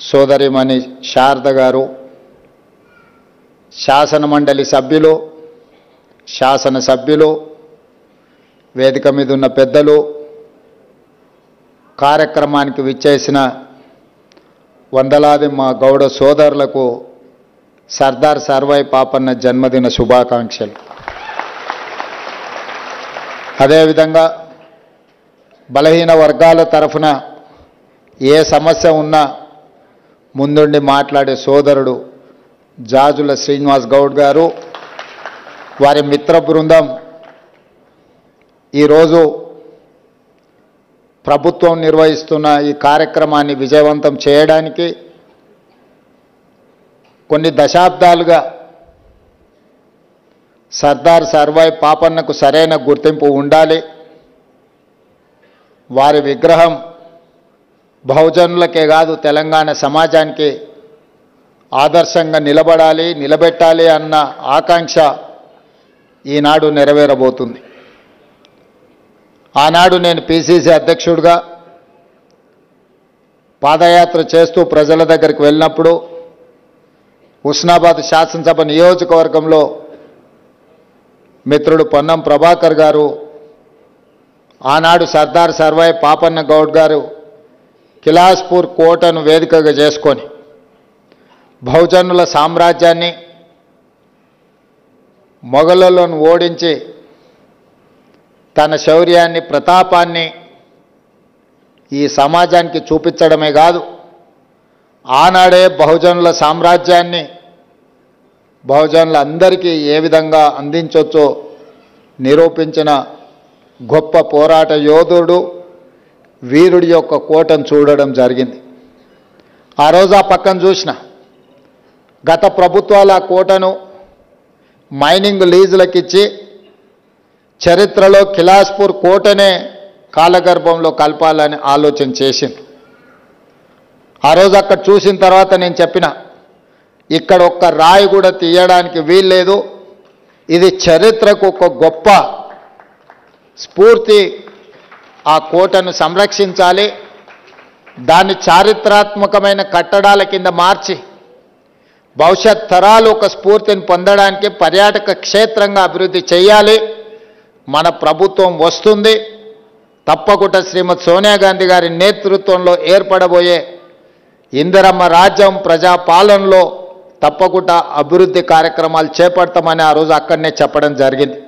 సోదరిమణి శారద గారు, శాసనమండలి సభ్యులు, శాసనసభ్యులు, వేదిక మీద ఉన్న పెద్దలు, కార్యక్రమానికి విచ్చేసిన వందలాది మా గౌడ సోదరులకు సర్దార్ సర్వాయి పాపన్న జన్మదిన శుభాకాంక్షలు. అదేవిధంగా బలహీన వర్గాల తరఫున ఏ సమస్య ఉన్నా ముందుండి మాట్లాడే సోదరుడు జాజుల శ్రీనివాస్ గౌడ్ గారు, వారి మిత్ర బృందం ఈరోజు ప్రభుత్వం నిర్వహిస్తున్న ఈ కార్యక్రమాన్ని విజయవంతం చేయడానికి కొన్ని దశాబ్దాలుగా సర్దార్ సర్వాయి పాపన్నకు సరైన గుర్తింపు ఉండాలి, వారి విగ్రహం బహుజనులకే కాదు తెలంగాణ సమాజానికి ఆదర్శంగా నిలబెట్టాలి అన్న ఆకాంక్ష ఈనాడు నెరవేరబోతుంది. ఆనాడు నేను పిసిసి అధ్యక్షుడిగా పాదయాత్ర చేస్తూ ప్రజల దగ్గరికి వెళ్ళినప్పుడు హుస్నాబాద్ శాసనసభ నియోజకవర్గంలో మిత్రుడు పొన్నం ప్రభాకర్ గారు, ఆనాడు సర్దార్ సర్వాయి పాపన్న గౌడ్ గారు కిలాస్పూర్ కోటను వేదికగా చేసుకొని బహుజనుల సామ్రాజ్యాన్ని, మొఘలులను ఓడించి తన శౌర్యాన్ని, ప్రతాపాన్ని ఈ సమాజానికి చూపించడమే కాదు, ఆనాడే బహుజనుల సామ్రాజ్యాన్ని బహుజనులందరికీ ఏ విధంగా అందించవచ్చో నిరూపించిన గొప్ప పోరాట యోధుడు, వీరుడి యొక్క కోటను చూడడం జరిగింది. ఆ రోజు ఆ పక్కన చూసిన గత ప్రభుత్వాలు ఆ కోటను మైనింగ్ లీజులకిచ్చి చరిత్రలో కిలాస్పూర్ కోటనే కాలగర్భంలో కలపాలని ఆలోచన చేసింది. ఆ రోజు అక్కడ చూసిన తర్వాత నేను చెప్పిన, ఇక్కడ ఒక్క రాయి కూడా తీయడానికి వీల్లేదు, ఇది చరిత్రకు ఒక గొప్ప స్ఫూర్తి, ఆ కోటను సంరక్షించాలి, దాన్ని చారిత్రాత్మకమైన కట్టడాల కింద మార్చి భవిష్యత్ తరాలు ఒక స్ఫూర్తిని పొందడానికి పర్యాటక క్షేత్రంగా అభివృద్ధి చేయాలి. మన ప్రభుత్వం వస్తుంది, తప్పకుండా శ్రీమతి సోనియా గాంధీ గారి నేతృత్వంలో ఏర్పడబోయే ఇందిరమ్మ రాజ్యం ప్రజాపాలనలో తప్పకుండా అభివృద్ధి కార్యక్రమాలు చేపడతామని ఆ రోజు అక్కడనే చెప్పడం జరిగింది.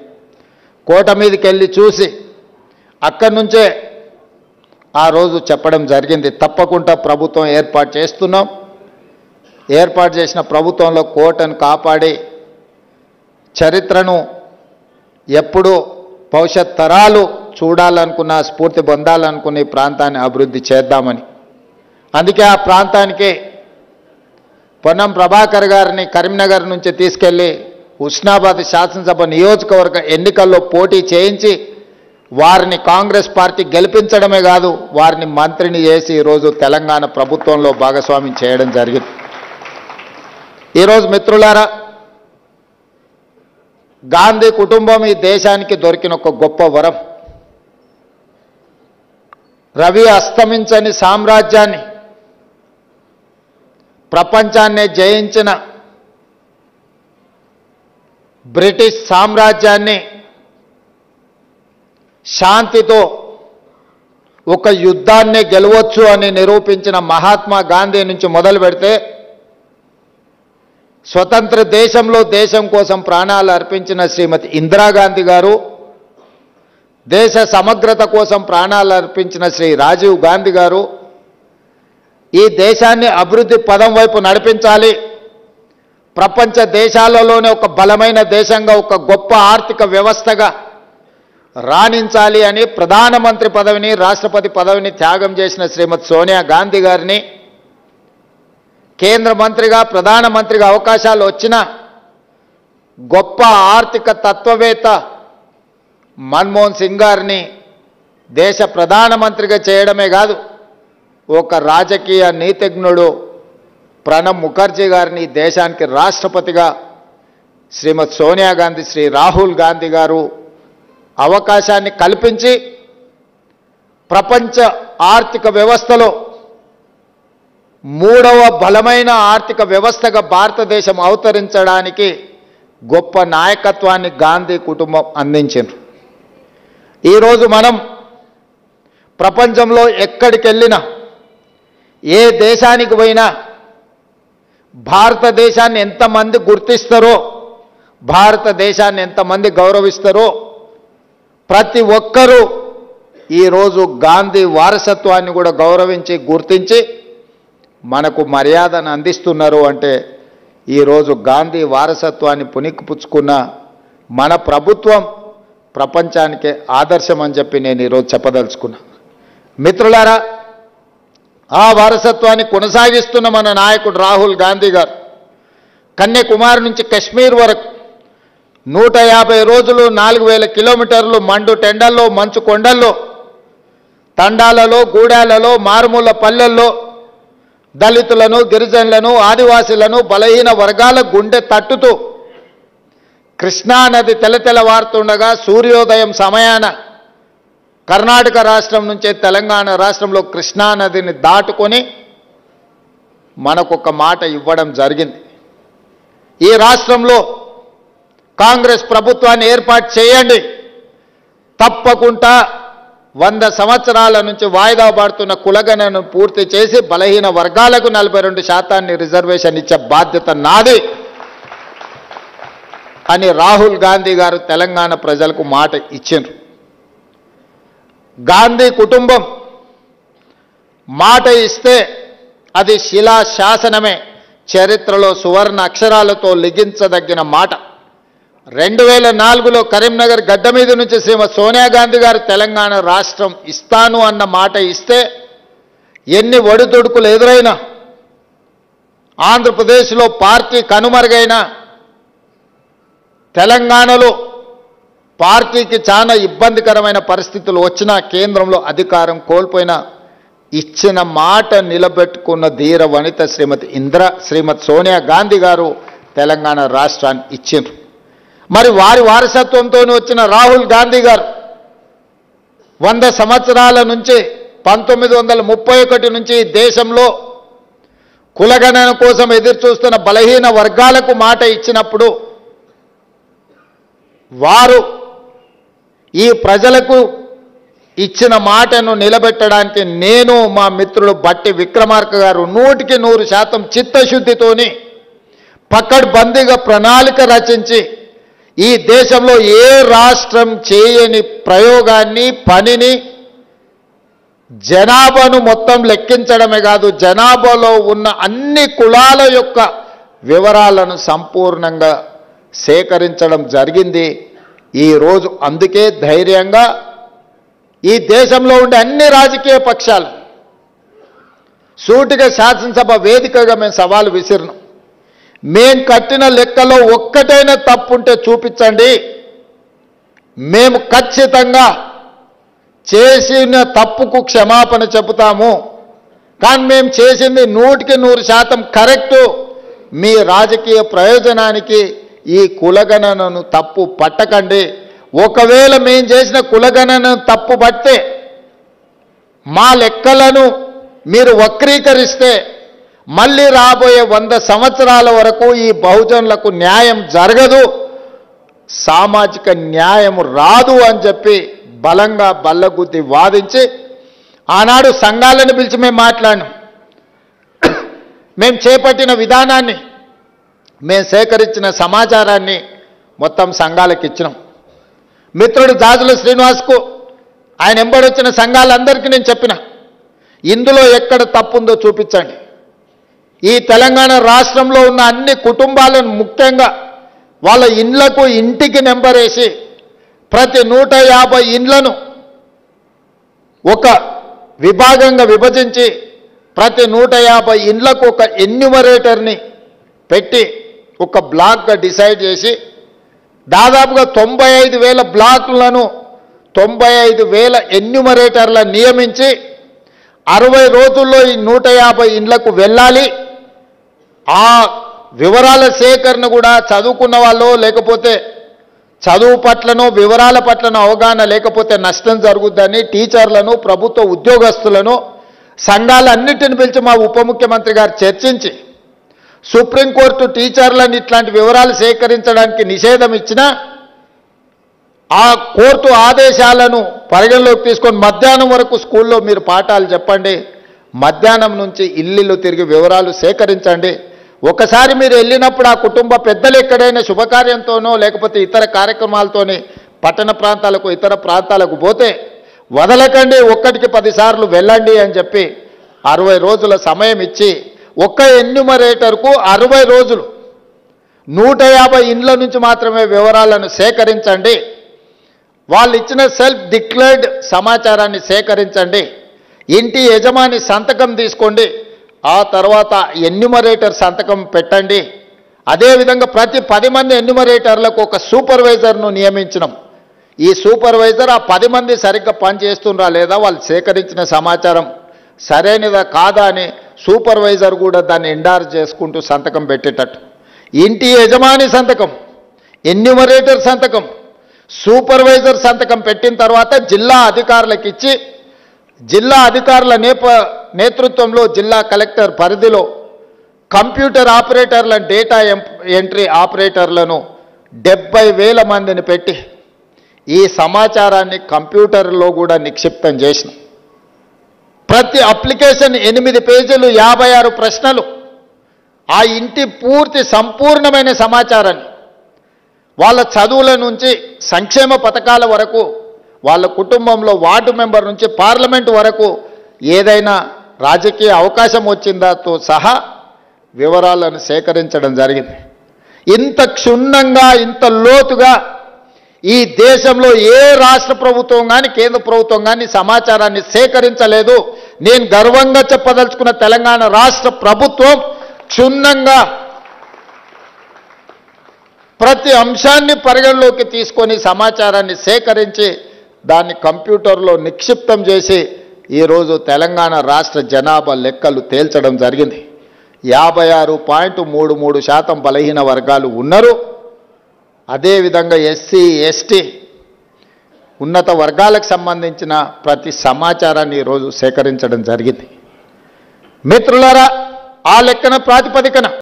కోట మీదకి వెళ్ళి చూసి అక్కడి నుంచే ఆ రోజు చెప్పడం జరిగింది, తప్పకుండా ప్రభుత్వం ఏర్పాటు చేస్తున్నాం, ఏర్పాటు చేసిన ప్రభుత్వంలో కోటను కాపాడి చరిత్రను ఎప్పుడూ భవిష్యత్ తరాలు చూడాలనుకున్న, స్ఫూర్తి పొందాలనుకున్న ఈ ప్రాంతాన్ని అభివృద్ధి చేద్దామని. అందుకే ఆ ప్రాంతానికి పొన్నం ప్రభాకర్ గారిని కరీంనగర్ నుంచి తీసుకెళ్ళి హుస్నాబాద్ శాసనసభ నియోజకవర్గ ఎన్నికల్లో పోటీ చేయించి వారిని కాంగ్రెస్ పార్టీ గెలిపించడమే కాదు, వారిని మంత్రిని చేసి ఈరోజు తెలంగాణ ప్రభుత్వంలో భాగస్వామ్యం చేయడం జరిగింది. ఈరోజు మిత్రులారా, గాంధీ కుటుంబం ఈ దేశానికి దొరికిన ఒక గొప్ప వరం. రవి అస్తమించని సామ్రాజ్యాన్ని, ప్రపంచాన్నే జయించిన బ్రిటిష్ సామ్రాజ్యాన్ని శాంతితో ఒక యుద్ధాన్నే గెలవచ్చు అని నిరూపించిన మహాత్మా గాంధీ నుంచి మొదలు పెడితే స్వతంత్ర దేశంలో దేశం కోసం ప్రాణాలు అర్పించిన శ్రీమతి ఇందిరాగాంధీ గారు, దేశ సమగ్రత కోసం ప్రాణాలు అర్పించిన శ్రీ రాజీవ్ గాంధీ గారు, ఈ దేశాన్ని అభివృద్ధి పదం వైపు నడిపించాలి, ప్రపంచ దేశాలలోనే ఒక బలమైన దేశంగా, ఒక గొప్ప ఆర్థిక వ్యవస్థగా రాణించాలి అని ప్రధానమంత్రి పదవిని, రాష్ట్రపతి పదవిని త్యాగం చేసిన శ్రీమతి సోనియా గాంధీ గారిని కేంద్ర మంత్రిగా, ప్రధానమంత్రిగా అవకాశాలు వచ్చిన గొప్ప ఆర్థిక తత్వవేత్త మన్మోహన్ సింగ్ గారిని దేశ ప్రధానమంత్రిగా చేయడమే కాదు, ఒక రాజకీయ నీతిజ్ఞుడు ప్రణబ్ ముఖర్జీ గారిని దేశానికి రాష్ట్రపతిగా శ్రీమతి సోనియా గాంధీ, శ్రీ రాహుల్ గాంధీ గారు అవకాశాన్ని కల్పించి ప్రపంచ ఆర్థిక వ్యవస్థలో మూడవ బలమైన ఆర్థిక వ్యవస్థగా భారతదేశం అవతరించడానికి గొప్ప నాయకత్వాన్ని గాంధీ కుటుంబం అందించింది. ఈరోజు మనం ప్రపంచంలో ఎక్కడికి వెళ్ళినా, ఏ దేశానికి పోయినా భారతదేశాన్ని ఎంతమంది గుర్తిస్తారో, భారతదేశాన్ని ఎంతమంది గౌరవిస్తారో, ప్రతి ఒక్కరూ ఈరోజు గాంధీ వారసత్వాన్ని కూడా గౌరవించి గుర్తించి మనకు మర్యాదను అందిస్తున్నారు. అంటే ఈరోజు గాంధీ వారసత్వాన్ని పుణికిపుచ్చుకున్న మన ప్రభుత్వం ప్రపంచానికే ఆదర్శం అని చెప్పి నేను ఈరోజు చెప్పదలుచుకున్నా. మిత్రులారా, ఆ వారసత్వాన్ని కొనసాగిస్తున్న మన నాయకుడు రాహుల్ గాంధీ గారు కన్యాకుమారి నుంచి కశ్మీర్ వరకు 150 రోజులు 4000 కిలోమీటర్లు మండు టెండల్లో, మంచు కొండల్లో, తండాలలో, గూడాలలో, మారుమూల పల్లెల్లో దళితులను, గిరిజనులను, ఆదివాసీలను, బలహీన వర్గాల గుండె తట్టుతూ కృష్ణానది తెలతెలవారుతుండగా సూర్యోదయం సమయాన కర్ణాటక రాష్ట్రం నుంచే తెలంగాణ రాష్ట్రంలో కృష్ణానదిని దాటుకొని మనకొక మాట ఇవ్వడం జరిగింది. ఈ రాష్ట్రంలో కాంగ్రెస్ ప్రభుత్వాన్ని ఏర్పాటు చేయండి, తప్పకుండా 100 సంవత్సరాల నుంచి వాయిదా పడుతున్న కులగణను పూర్తి చేసి బలహీన వర్గాలకు 42% రిజర్వేషన్ ఇచ్చే బాధ్యత నాది అని రాహుల్ గాంధీ గారు తెలంగాణ ప్రజలకు మాట ఇచ్చిండ్రు. గాంధీ కుటుంబం మాట ఇస్తే అది శిలా శాసనమే, చరిత్రలో సువర్ణ అక్షరాలతో లిఖించదగిన మాట. 2004లో కరీంనగర్ గడ్డ మీద నుంచి శ్రీమతి సోనియా గాంధీ గారు తెలంగాణ రాష్ట్రం ఇస్తాను అన్న మాట ఇస్తే ఎన్ని ఒడిదుడుకులు ఎదురైనా, ఆంధ్రప్రదేశ్లో పార్టీ కనుమరుగైన, తెలంగాణలో పార్టీకి చాలా ఇబ్బందికరమైన పరిస్థితులు వచ్చినా, కేంద్రంలో అధికారం కోల్పోయినా ఇచ్చిన మాట నిలబెట్టుకున్న ధీర వనిత శ్రీమతి సోనియా గాంధీ గారు తెలంగాణ రాష్ట్రాన్ని ఇచ్చిండ్రు. మరి వారి వారసత్వంతో వచ్చిన రాహుల్ గాంధీ గారు 100 సంవత్సరాల నుంచి 1931 నుంచి దేశంలో కులగణన కోసం ఎదురు చూస్తున్న బలహీన వర్గాలకు మాట ఇచ్చినప్పుడు వారు ఈ ప్రజలకు ఇచ్చిన మాటను నిలబెట్టడానికి నేను, మా మిత్రుడు బట్టి విక్రమార్క గారు 100% చిత్తశుద్ధితోని పకడ్బందీగా ప్రణాళిక రచించి ఈ దేశంలో ఏ రాష్ట్రం చేయని ప్రయోగాన్ని, పనిని, జనాభాను మొత్తం లెక్కించడమే కాదు, జనాభాలో ఉన్న అన్ని కులాల యొక్క వివరాలను సంపూర్ణంగా సేకరించడం జరిగింది. ఈరోజు అందుకే ధైర్యంగా ఈ దేశంలో ఉండే అన్ని రాజకీయ పక్షాలు సూటిగా శాసనసభ వేదికగా మేము సవాలు విసిరినాం. మేం కట్టిన లెక్కలో ఒక్కటైనా తప్పుంటే చూపించండి, మేము ఖచ్చితంగా చేసిన తప్పుకు క్షమాపణ చెబుతాము, కానీ మేము చేసింది 100% కరెక్టు, మీ రాజకీయ ప్రయోజనానికి ఈ కులగణనను తప్పు పట్టకండి. ఒకవేళ మేము చేసిన కులగణనను తప్పు పడితే, మా లెక్కలను మీరు వక్రీకరిస్తే మళ్ళీ రాబోయే 100 సంవత్సరాల వరకు ఈ బహుజనులకు న్యాయం జరగదు, సామాజిక న్యాయం రాదు అని చెప్పి బలంగా బల్లగుద్ది వాదించి ఆనాడు సంఘాలను పిలిచి మేము మాట్లాడినాం. మేము చేపట్టిన విధానాన్ని, మేము సేకరించిన సమాచారాన్ని మొత్తం సంఘాలకు ఇచ్చినాం. మిత్రుడు జాజుల శ్రీనివాస్కు ఆయన ఎంబడొచ్చిన సంఘాలందరికీ నేను చెప్పిన, ఇందులో ఎక్కడ తప్పుందో చూపించండి. ఈ తెలంగాణ రాష్ట్రంలో ఉన్న అన్ని కుటుంబాలను, ముఖ్యంగా వాళ్ళ ఇండ్లకు ఇంటికి నెంబర్ వేసి ప్రతి 150 ఇండ్లను ఒక విభాగంగా విభజించి ప్రతి 150 ఇండ్లకు ఒక ఎన్యూమరేటర్ని పెట్టి ఒక బ్లాక్గా డిసైడ్ చేసి దాదాపుగా 95,000 బ్లాకులను 95,000 ఎన్యూమరేటర్లను నియమించి 60 రోజుల్లో ఈ 150 ఇండ్లకు వెళ్ళాలి. ఆ వివరాల సేకరణ కూడా చదువుకున్న వాళ్ళు, లేకపోతే చదువు పట్లనో వివరాల పట్లనో అవగాహన లేకపోతే నష్టం జరుగుద్దని టీచర్లను, ప్రభుత్వ ఉద్యోగస్తులను సంఘాలన్నిటిని పిలిచి మా ఉప ముఖ్యమంత్రి గారు చర్చించి సుప్రీంకోర్టు టీచర్లను ఇట్లాంటి వివరాలు సేకరించడానికి నిషేధం ఇచ్చినా ఆ కోర్టు ఆదేశాలను పరిగణలోకి తీసుకొని మధ్యాహ్నం వరకు స్కూల్లో మీరు పాఠాలు చెప్పండి, మధ్యాహ్నం నుంచి ఇల్లు తిరిగి వివరాలు సేకరించండి. ఒకసారి మీరు వెళ్ళినప్పుడు ఆ కుటుంబ పెద్దలు ఎక్కడైనా శుభకార్యంతోనో లేకపోతే ఇతర కార్యక్రమాలతోనే పట్టణ ప్రాంతాలకు ఇతర ప్రాంతాలకు పోతే వదలకండి, ఒక్కటికి 10 సార్లు వెళ్ళండి అని చెప్పి 60 రోజుల సమయం ఇచ్చి ఒక్క ఎన్యూమరేటర్కు 60 రోజులు 150 ఇండ్ల నుంచి మాత్రమే వివరాలను సేకరించండి, వాళ్ళు ఇచ్చిన సెల్ఫ్ డిక్లేర్డ్ సమాచారాన్ని సేకరించండి, ఇంటి యజమాని సంతకం తీసుకోండి, ఆ తర్వాత ఎన్యూమరేటర్ సంతకం పెట్టండి. అదేవిధంగా ప్రతి 10 మంది ఎన్యూమరేటర్లకు ఒక సూపర్వైజర్ను నియమించినాం. ఈ సూపర్వైజర్ ఆ 10 మంది సరిగ్గా పనిచేస్తున్నారా లేదా, వాళ్ళు సేకరించిన సమాచారం సరైనదా కాదా అని సూపర్వైజర్ కూడా దాన్ని ఎండార్జ్ చేసుకుంటూ సంతకం పెట్టేటట్టు. ఇంటి యజమాని సంతకం, ఎన్యూమరేటర్ సంతకం, సూపర్వైజర్ సంతకం పెట్టిన తర్వాత జిల్లా అధికారులకు ఇచ్చి జిల్లా అధికారుల నేతృత్వంలో జిల్లా కలెక్టర్ పరిధిలో కంప్యూటర్ ఆపరేటర్ల డేటా ఎంట్రీ ఆపరేటర్లను 70,000 మందిని పెట్టి ఈ సమాచారాన్ని కంప్యూటర్లో కూడా నిక్షిప్తం చేసిన ప్రతి అప్లికేషన్ 8 పేజీలు 56 ప్రశ్నలు ఆ ఇంటి పూర్తి సంపూర్ణమైన సమాచారాన్ని వాళ్ళ చదువుల నుంచి సంక్షేమ పథకాల వరకు వాళ్ళ కుటుంబంలో వార్డు మెంబర్ నుంచి పార్లమెంట్ వరకు ఏదైనా రాజకీయ అవకాశం వచ్చిందాతో సహా వివరాలను సేకరించడం జరిగింది. ఇంత క్షుణ్ణంగా ఇంత లోతుగా ఈ దేశంలో ఏ రాష్ట్ర ప్రభుత్వం కానీ కేంద్ర ప్రభుత్వం కానీ సమాచారాన్ని సేకరించలేదు. నేను గర్వంగా చెప్పదలుచుకున్న తెలంగాణ రాష్ట్ర ప్రభుత్వం క్షుణ్ణంగా ప్రతి అంశాన్ని పరిగణలోకి తీసుకొని సమాచారాన్ని సేకరించి దాన్ని కంప్యూటర్లో నిక్షిప్తం చేసి ఈరోజు తెలంగాణ రాష్ట్ర జనాభా లెక్కలు తేల్చడం జరిగింది. 56.33% బలహీన వర్గాలు ఉన్నారు. అదేవిధంగా ఎస్సీ ఎస్టీ ఉన్నత వర్గాలకు సంబంధించిన ప్రతి సమాచారాన్ని ఈరోజు సేకరించడం జరిగింది. మిత్రులారా, ఆ లెక్కన ప్రాతిపదికన